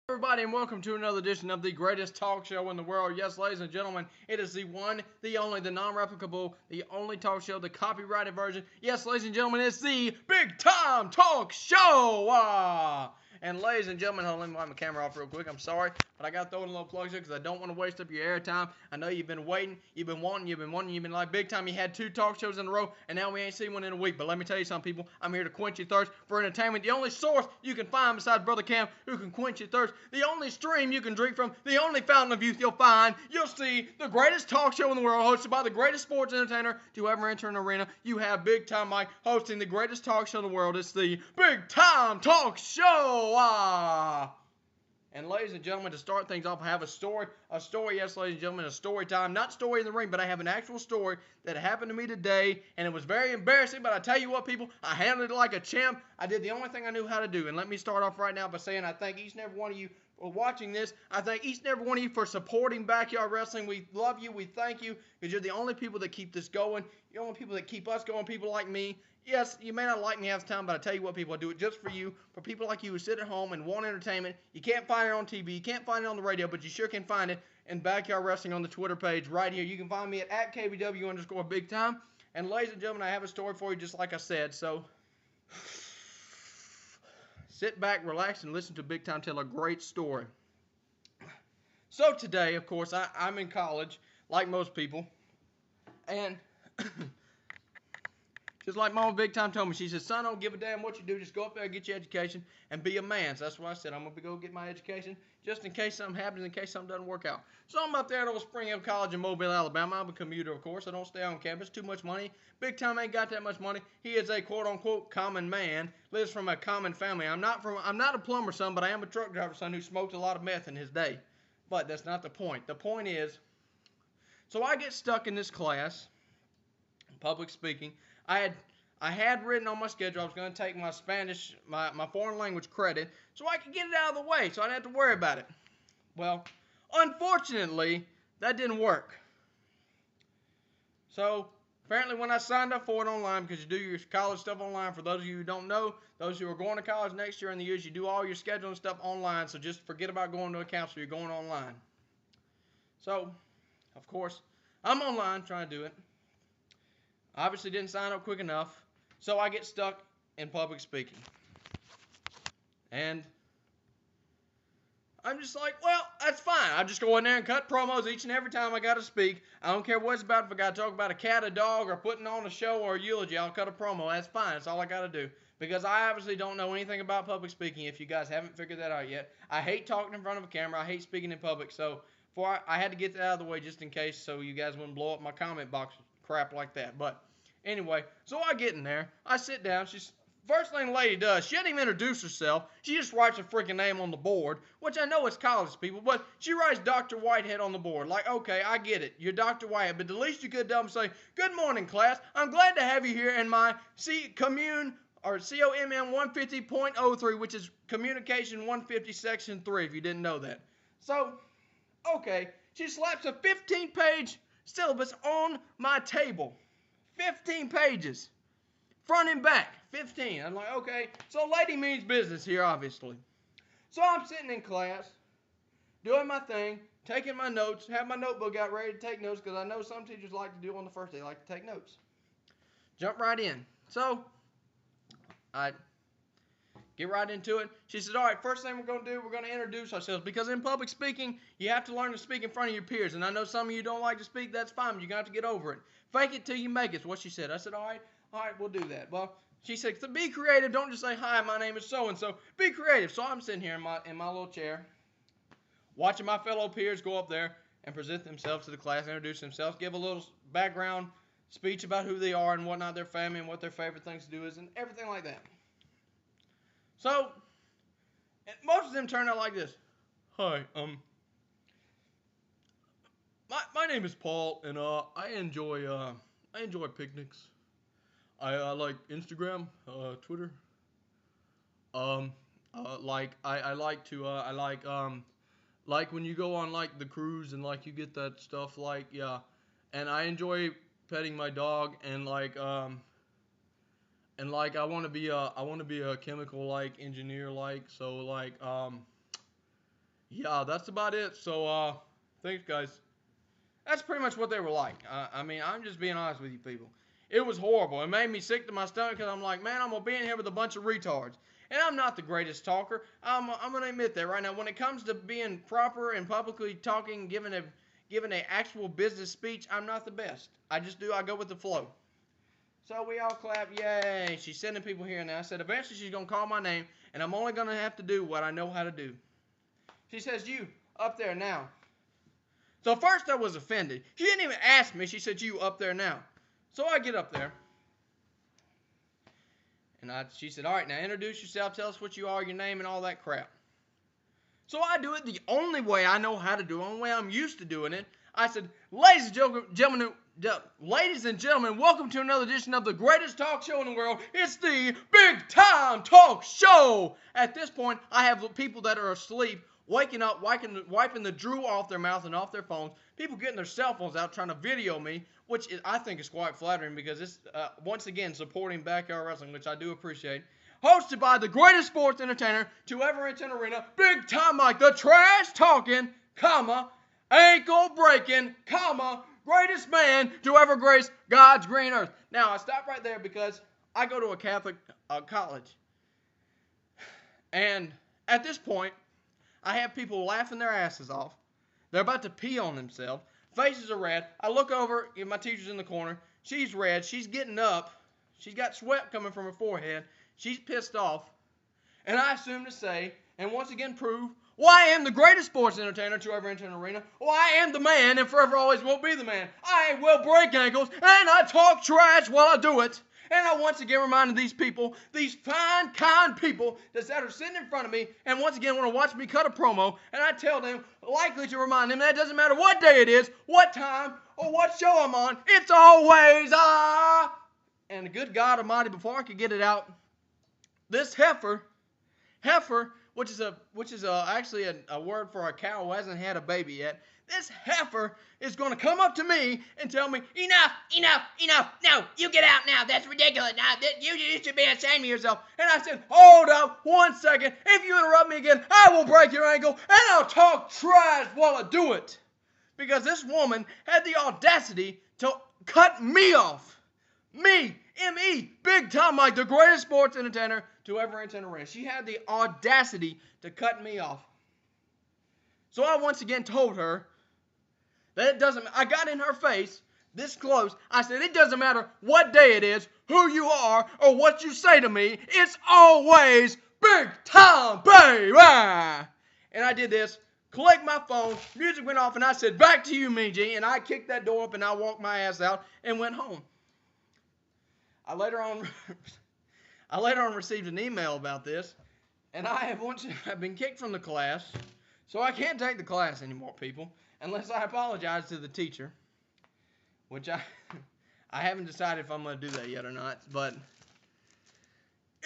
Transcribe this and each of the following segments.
Everybody, and welcome to another edition of the greatest talk show in the world. Yes, ladies and gentlemen, it is the one, the only, the non-replicable, the only talk show, the copyrighted version. Yes, ladies and gentlemen, it's the Big Time Talk Show. And ladies and gentlemen, hold on, let me wipe my camera off real quick. I'm sorry, but I got to throw in a little plug here because I don't want to waste up your airtime. I know you've been waiting, you've been wanting, you've been like, Big Time, you had 2 talk shows in a row, and now we ain't seen one in a week. But let me tell you something, people, I'm here to quench your thirst for entertainment. The only source you can find besides Brother Cam who can quench your thirst, the only stream you can drink from, the only fountain of youth you'll find. You'll see the greatest talk show in the world, hosted by the greatest sports entertainer to ever enter an arena. You have Big Time Mike hosting the greatest talk show in the world. It's the Big Time Talk Show. And ladies and gentlemen, to start things off, I have a story, yes, ladies and gentlemen, a story time. Not story in the ring, but I have an actual story that happened to me today, and it was very embarrassing, but I tell you what, people, I handled it like a champ. I did the only thing I knew how to do, and let me start off right now by saying I thank each and every one of you for watching this. I thank each and every one of you for supporting Backyard Wrestling. We love you. We thank you, because you're the only people that keep this going. You're the only people that keep us going, people like me. Yes, you may not like me half the time, but I tell you what, people, I do it just for you, for people like you who sit at home and want entertainment. You can't find it on TV, you can't find it on the radio, but you sure can find it in Backyard Wrestling on the Twitter page right here. You can find me at KBW_Big Time. And ladies and gentlemen, I have a story for you just like I said, so sit back, relax, and listen to Big Time tell a great story. So today, of course, I'm in college, like most people, and just like Mama Big Time told me, she said, son, don't give a damn what you do. Just go up there and get your education and be a man. So that's what I said. I'm going to go get my education just in case something happens, in case something doesn't work out. So I'm up there at old Spring Hill College in Mobile, Alabama. I'm a commuter, of course. I don't stay on campus. Too much money. Big Time ain't got that much money. He is a quote-unquote common man. Lives from a common family. I'm not a plumber's son, but I am a truck driver's son who smoked a lot of meth in his day. But that's not the point. The point is, so I get stuck in this class, public speaking. I had written on my schedule I was going to take my Spanish, my foreign language credit, so I could get it out of the way, so I didn't have to worry about it. Well, unfortunately, that didn't work. So, apparently when I signed up for it online, because you do your college stuff online, for those of you who don't know, those who are going to college next year in the years, you do all your scheduling stuff online, so just forget about going to a counselor, you're going online. So, of course, I'm online trying to do it. Obviously didn't sign up quick enough. So I get stuck in public speaking. And I'm just like, well, that's fine. I just go in there and cut promos each and every time I got to speak. I don't care what it's about. If I got to talk about a cat, a dog, or putting on a show or a eulogy, I'll cut a promo. That's fine. That's all I got to do. Because I obviously don't know anything about public speaking, if you guys haven't figured that out yet. I hate talking in front of a camera. I hate speaking in public. So I had to get that out of the way just in case so you guys wouldn't blow up my comment box crap like that. But anyway, so I get in there. I sit down. First thing the lady does, she doesn't even introduce herself. She just writes a freaking name on the board, which I know it's college people, but she writes Dr. Whitehead on the board. Like, okay, I get it. You're Dr. Whitehead, but the least you could do is say, good morning, class. I'm glad to have you here in my COMM 150.03, which is Communication 150 Section 3, if you didn't know that. So, okay, she slaps a 15-page syllabus on my table. 15 pages. Front and back. 15. I'm like, okay. So lady means business here, obviously. So I'm sitting in class, doing my thing, taking my notes, have my notebook out ready to take notes, because I know some teachers like to do on the first day, like to take notes. Jump right in. So I get right into it. She said, all right, first thing we're going to do, we're going to introduce ourselves, because in public speaking, you have to learn to speak in front of your peers. And I know some of you don't like to speak. That's fine. You're going to have to get over it. Fake it till you make it is what she said. I said, all right, we'll do that. Well, she said, so be creative. Don't just say, hi, my name is so-and-so. Be creative. So I'm sitting here in my little chair, watching my fellow peers go up there and present themselves to the class, introduce themselves, give a little background speech about who they are and whatnot, their family, and what their favorite things to do is, and everything like that. So, most of them turn out like this. Hi, my name is Paul, and I enjoy picnics. I like Instagram, Twitter. Like when you go on like the cruise and like you get that stuff, like, yeah. And I enjoy petting my dog, and like I want to be a chemical like engineer, like, so like yeah, that's about it. So, thanks, guys. That's pretty much what they were like. I mean, I'm just being honest with you people. It was horrible. It made me sick to my stomach because I'm like, man, I'm going to be in here with a bunch of retards. And I'm not the greatest talker. I'm going to admit that right now. When it comes to being proper and publicly talking, giving a actual business speech, I'm not the best. I go with the flow. So we all clap, yay. She's sending people here and now. I said, eventually she's going to call my name, and I'm only going to have to do what I know how to do. She says, you, up there now. So first I was offended. She didn't even ask me. She said, you up there now. So I get up there. And she said, all right, now introduce yourself. Tell us what you are, your name, and all that crap. So I do it the only way I know how to do it, the only way I'm used to doing it. I said, ladies and gentlemen, welcome to another edition of the greatest talk show in the world. It's the Big Time Talk Show. At this point, I have people that are asleep, waking up, wiping the drool off their mouth and off their phones. People getting their cell phones out trying to video me, which I think is quite flattering because it's, once again, supporting backyard wrestling, which I do appreciate. Hosted by the greatest sports entertainer to ever enter an arena, Big Time Mike, the trash talking, ankle breaking, greatest man to ever grace God's green earth. Now, I stop right there because I go to a Catholic college. And at this point, I have people laughing their asses off. They're about to pee on themselves. Faces are red. I look over, my teacher's in the corner. She's red. She's getting up. She's got sweat coming from her forehead. She's pissed off. And I assume to say, and once again prove, well, I am the greatest sports entertainer to ever enter an arena. Well, I am the man and forever always will be the man. I will break ankles and I talk trash while I do it. And I once again reminded these people, these fine, kind people that are sitting in front of me and once again want to watch me cut a promo, and I tell them, likely to remind them that it doesn't matter what day it is, what time, or what show I'm on, it's always And the good God Almighty, before I could get it out, this heifer, which is actually a word for a cow who hasn't had a baby yet, this heifer is going to come up to me and tell me, enough, no, you get out now, that's ridiculous, now, you should be ashamed of yourself. And I said, hold up 1 second, if you interrupt me again, I will break your ankle, and I'll talk trash while I do it. Because this woman had the audacity to cut me off. Me, M.E., Big Time Mike, the greatest sports entertainer to ever enter an arena. She had the audacity to cut me off. So I once again told her that it doesn't, I got in her face this close. I said, it doesn't matter what day it is, who you are, or what you say to me. It's always Big Time, baby. And I did this, clicked my phone, music went off, and I said, back to you, Mean G. And I kicked that door up, and I walked my ass out and went home. I later on received an email about this, and I have been kicked from the class, so I can't take the class anymore, people, unless I apologize to the teacher, which I haven't decided if I'm going to do that yet or not, but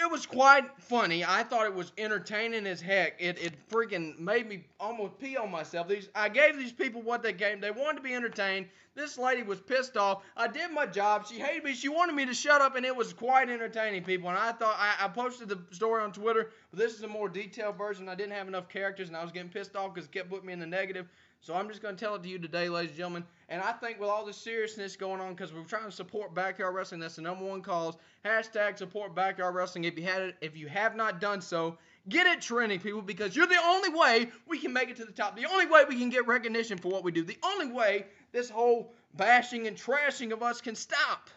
it was quite funny. I thought it was entertaining as heck. It freaking made me almost pee on myself. I gave these people what they gave. They wanted to be entertained. This lady was pissed off. I did my job. She hated me. She wanted me to shut up, and it was quite entertaining, people. And I thought I posted the story on Twitter, but this is a more detailed version. I didn't have enough characters, and I was getting pissed off because it kept putting me in the negative. So I'm just going to tell it to you today, ladies and gentlemen. And I think with all this seriousness going on, because we're trying to support backyard wrestling, that's the #1 cause. Hashtag support backyard wrestling. If you have not done so, get it trending, people, because you're the only way we can make it to the top. The only way we can get recognition for what we do. The only way this whole bashing and trashing of us can stop.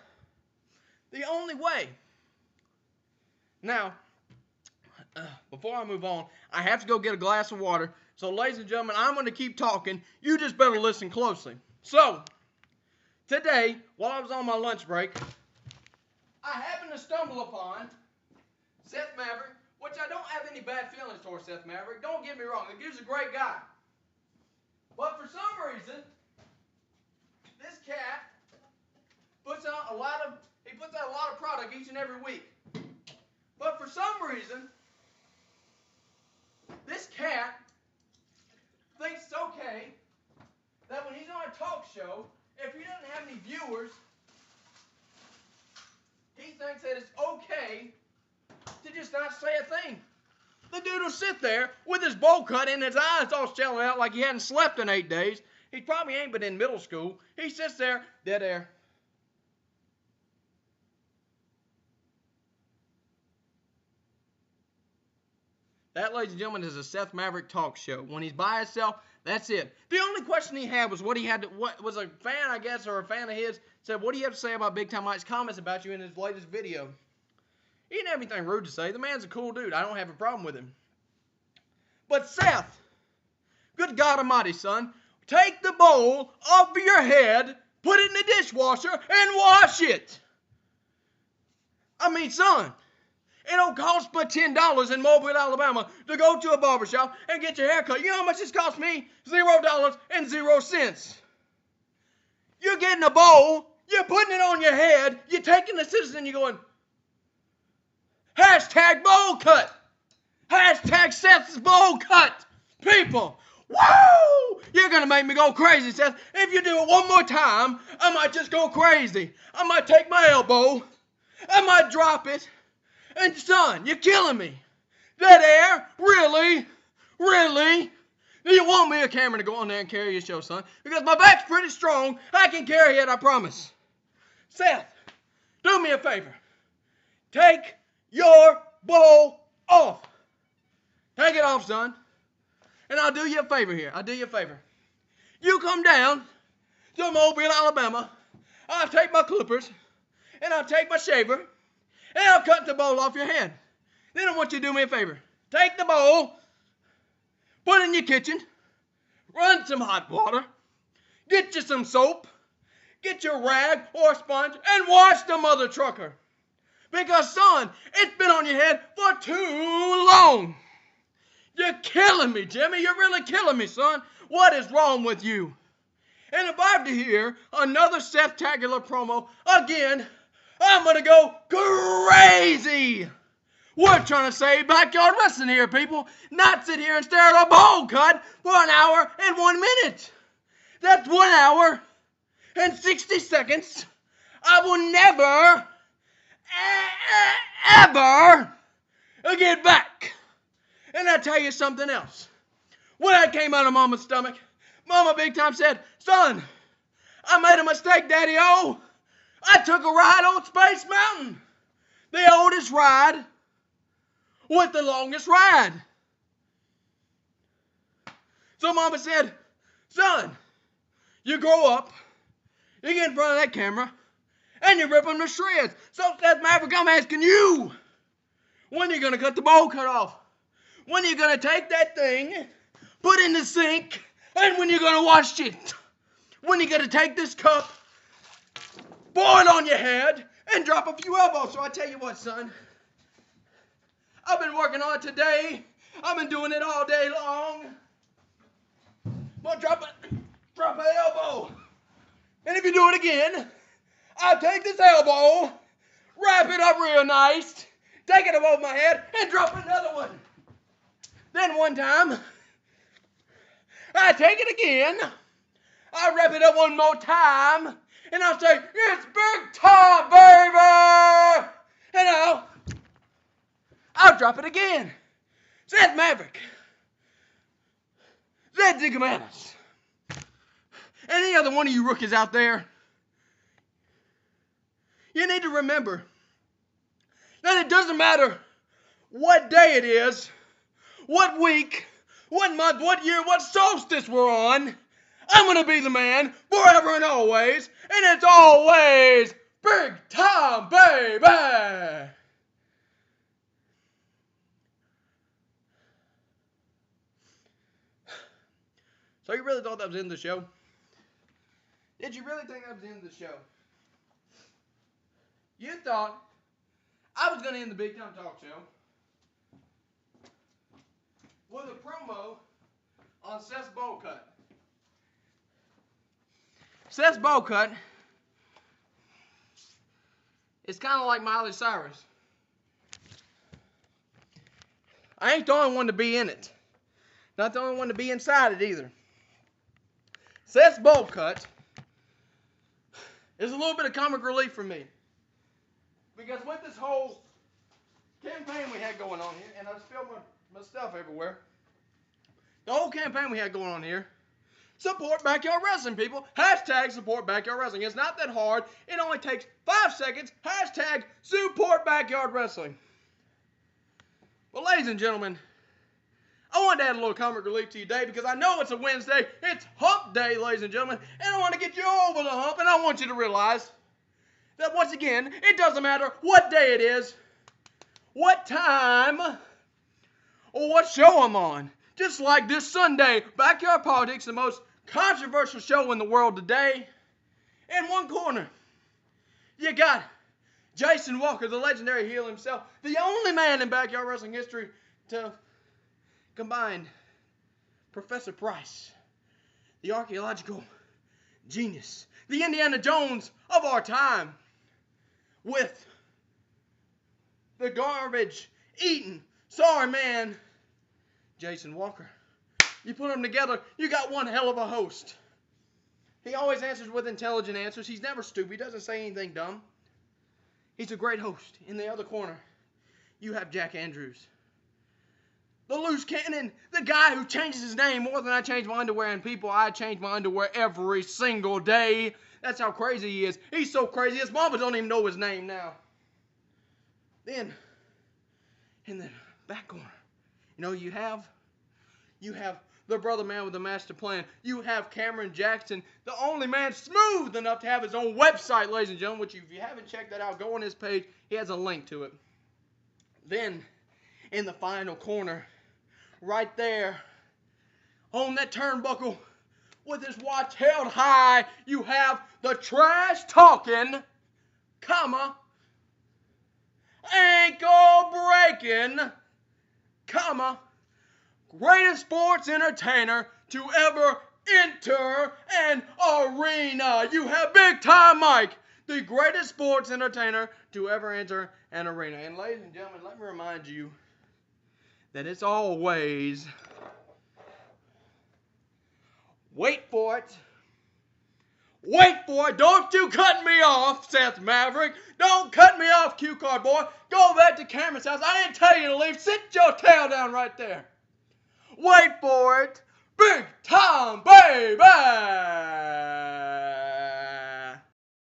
The only way. Now, before I move on, I have to go get a glass of water. So, ladies and gentlemen, I'm going to keep talking. You just better listen closely. So, today, while I was on my lunch break, I happened to stumble upon Seth Maverick, which I don't have any bad feelings towards Seth Maverick. Don't get me wrong. The dude's a great guy. But for some reason, this cat puts out a lot of product each and every week. But for some reason, this cat thinks it's okay that when he's on a talk show, if he doesn't have any viewers, he thinks that it's okay to just not say a thing. The dude dude will sit there with his bowl cut and his eyes all shelling out like he hadn't slept in 8 days. He probably ain't been in middle school. He sits there, dead air. That, ladies and gentlemen, is a Seth Maverick talk show. When he's by himself, that's it. The only question he had was what was a fan, I guess, or a fan of his, said, what do you have to say about Big Time Mike's comments about you in his latest video? He didn't have anything rude to say. The man's a cool dude. I don't have a problem with him. But Seth, good God Almighty, son, take the bowl off of your head, put it in the dishwasher, and wash it. I mean, son, it don't cost but $10 in Mobile, Alabama to go to a barbershop and get your hair cut. You know how much this cost me? $0.00. You're getting a bowl, you're putting it on your head, you're taking the scissors and you're going, hashtag bowl cut. Hashtag Seth's bowl cut. People, woo! You're going to make me go crazy, Seth. If you do it one more time, I might just go crazy. I might take my elbow, I might drop it. And son, you're killing me. That air? Really? Really? Do you want me a camera to go on there and carry your show, son? Because my back's pretty strong. I can carry it, I promise. Seth, do me a favor. Take your bowl off. Take it off, son. And I'll do you a favor here. I'll do you a favor. You come down to Mobile, Alabama. I'll take my clippers. And I'll take my shaver. And I'll cut the bowl off your head. Then I want you to do me a favor. Take the bowl, put it in your kitchen, run some hot water, get you some soap, get your rag or sponge, and wash the mother trucker. Because, son, it's been on your head for too long. You're killing me, Jimmy. You're really killing me, son. What is wrong with you? And if I have to hear another Seth-tacular promo again, I'm going to go crazy. We're trying to save backyard wrestling here, people. Not sit here and stare at a bowl cut for an hour and 1 minute. That's 1 hour and 60 seconds. I will never, ever get back. And I tell you something else. When I came out of Mama's stomach, Mama big time said, son, I made a mistake, Daddy-O. I took a ride on Space Mountain, the oldest ride with the longest ride. So Mama said, son, you grow up, you get in front of that camera, and you rip them to shreds. So Seth Maverick, I'm asking you, when are you going to cut the bowl cut off? When are you going to take that thing, put it in the sink, and when are you going to wash it? When are you going to take this cup, pour it on your head, and drop a few elbows? So I tell you what, son. I've been working on it today. I've been doing it all day long. Well, drop an elbow. And if you do it again, I'll take this elbow, wrap it up real nice, take it above my head, and drop another one. Then one time, I take it again, I wrap it up one more time, and I'll say, it's big time, baby! And I'll drop it again. Seth Maverick. Zed Zigamanis. Any other one of you rookies out there, you need to remember that it doesn't matter what day it is, what week, what month, what year, what solstice we're on. I'm going to be the man forever and always, and it's always big time, baby! So you really thought that was the end of the show? Did you really think that was the end of the show? You thought I was going to end the Big Time Talk Show with a promo on Seth's bowl cut. Seth's bowl cut is kind of like Miley Cyrus. I ain't the only one to be in it. Not the only one to be inside it either. Seth's bowl cut is a little bit of comic relief for me. Because with this whole campaign we had going on here, and I spilled my stuff everywhere. The whole campaign we had going on here. Support Backyard Wrestling, people. Hashtag support Backyard Wrestling. It's not that hard. It only takes 5 seconds. Hashtag support Backyard Wrestling. Well, ladies and gentlemen, I wanted to add a little comic relief to you today because I know it's a Wednesday. It's hump day, ladies and gentlemen. And I want to get you over the hump. And I want you to realize that once again, it doesn't matter what day it is, what time, or what show I'm on. Just like this Sunday, Backyard Politics, the most controversial show in the world today. In one corner, you got Jason Walker, the legendary heel himself, the only man in Backyard Wrestling history to combine Professor Price, the archaeological genius, the Indiana Jones of our time, with the garbage-eating, sorry man, Jason Walker. You put them together, you got one hell of a host. He always answers with intelligent answers. He's never stupid. He doesn't say anything dumb. He's a great host. In the other corner, you have Jack Andrews, the loose cannon, the guy who changes his name more than I change my underwear. And people, I change my underwear every single day. That's how crazy he is. He's so crazy, his mama don't even know his name now. Then, in the back corner, you have the brother man with the master plan. You have Cameron Jackson, the only man smooth enough to have his own website, ladies and gentlemen, which if you haven't checked that out, go on his page. He has a link to it. Then, in the final corner, right there, on that turnbuckle, with his watch held high, you have the trash-talking, ankle-breaking, greatest sports entertainer to ever enter an arena. You have Big Time Mike, the greatest sports entertainer to ever enter an arena. And ladies and gentlemen, let me remind you that it's always, wait for it, don't you cut me off, Seth Maverick. Don't cut me off, Q-Card boy. Go back to Cameron's house. I didn't tell you to leave. Sit your tail down right there. Wait for it. Big time, baby!